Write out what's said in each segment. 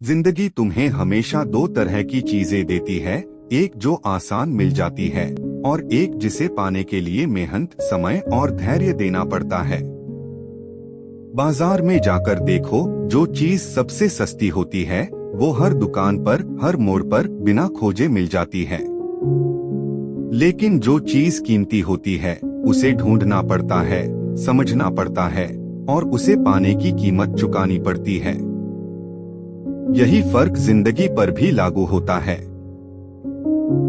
जिंदगी तुम्हें हमेशा दो तरह की चीजें देती है, एक जो आसान मिल जाती है और एक जिसे पाने के लिए मेहनत, समय और धैर्य देना पड़ता है। बाजार में जाकर देखो, जो चीज सबसे सस्ती होती है वो हर दुकान पर, हर मोड़ पर बिना खोजे मिल जाती है। लेकिन जो चीज कीमती होती है उसे ढूंढना पड़ता है, समझना पड़ता है और उसे पाने की कीमत चुकानी पड़ती है। यही फर्क जिंदगी पर भी लागू होता है।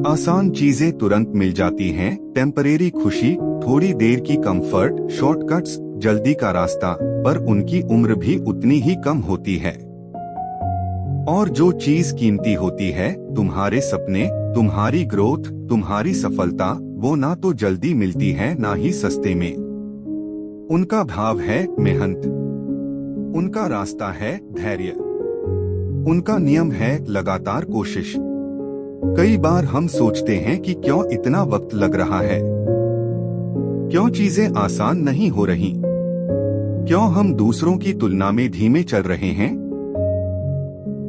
आसान चीजें तुरंत मिल जाती हैं, टेम्परेरी खुशी, थोड़ी देर की कंफर्ट, शॉर्टकट्स, जल्दी का रास्ता, पर उनकी उम्र भी उतनी ही कम होती है। और जो चीज कीमती होती है, तुम्हारे सपने, तुम्हारी ग्रोथ, तुम्हारी सफलता, वो ना तो जल्दी मिलती है ना ही सस्ते में। उनका भाव है मेहनत, उनका रास्ता है धैर्य, उनका नियम है लगातार कोशिश। कई बार हम सोचते हैं कि क्यों इतना वक्त लग रहा है, क्यों चीजें आसान नहीं हो रही, क्यों हम दूसरों की तुलना में धीमे चल रहे हैं।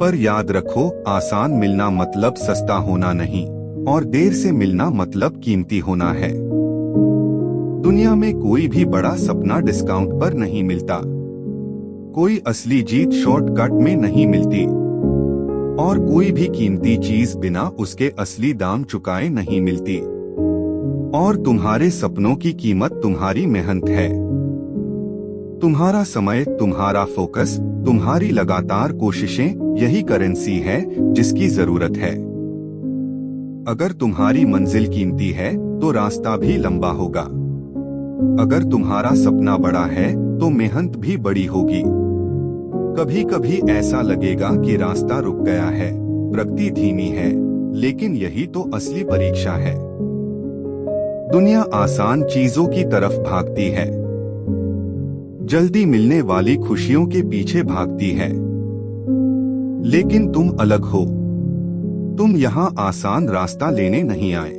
पर याद रखो, आसान मिलना मतलब सस्ता होना नहीं और देर से मिलना मतलब कीमती होना है। दुनिया में कोई भी बड़ा सपना डिस्काउंट पर नहीं मिलता, कोई असली जीत शॉर्टकट में नहीं मिलती और कोई भी कीमती चीज बिना उसके असली दाम चुकाए नहीं मिलती। और तुम्हारे सपनों की कीमत तुम्हारी मेहनत है, तुम्हारा समय, तुम्हारा फोकस, तुम्हारी लगातार कोशिशें, यही करेंसी है जिसकी जरूरत है। अगर तुम्हारी मंजिल कीमती है तो रास्ता भी लंबा होगा। अगर तुम्हारा सपना बड़ा है तो मेहनत भी बड़ी होगी। कभी कभी ऐसा लगेगा कि रास्ता रुक गया है, प्रगति धीमी है, लेकिन यही तो असली परीक्षा है। दुनिया आसान चीजों की तरफ भागती है, जल्दी मिलने वाली खुशियों के पीछे भागती है। लेकिन तुम अलग हो, तुम यहाँ आसान रास्ता लेने नहीं आए,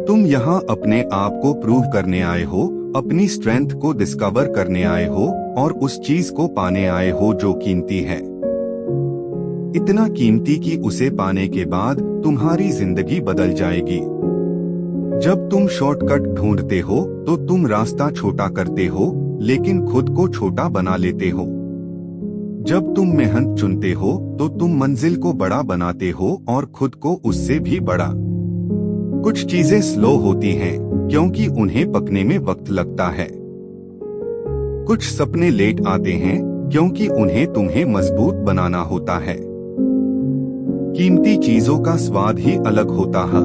तुम यहाँ अपने आप को प्रूव करने आए हो, अपनी स्ट्रेंथ को डिस्कवर करने आए हो और उस चीज को पाने आए हो जो कीमती है। इतना कीमती कि उसे पाने के बाद तुम्हारी जिंदगी बदल जाएगी। जब तुम शॉर्टकट ढूंढते हो तो तुम रास्ता छोटा करते हो, लेकिन खुद को छोटा बना लेते हो। जब तुम मेहनत चुनते हो तो तुम मंजिल को बड़ा बनाते हो और खुद को उससे भी बड़ा। कुछ चीजें स्लो होती हैं क्योंकि उन्हें पकने में वक्त लगता है। कुछ सपने लेट आते हैं क्योंकि उन्हें तुम्हें मजबूत बनाना होता है। कीमती चीजों का स्वाद ही अलग होता है।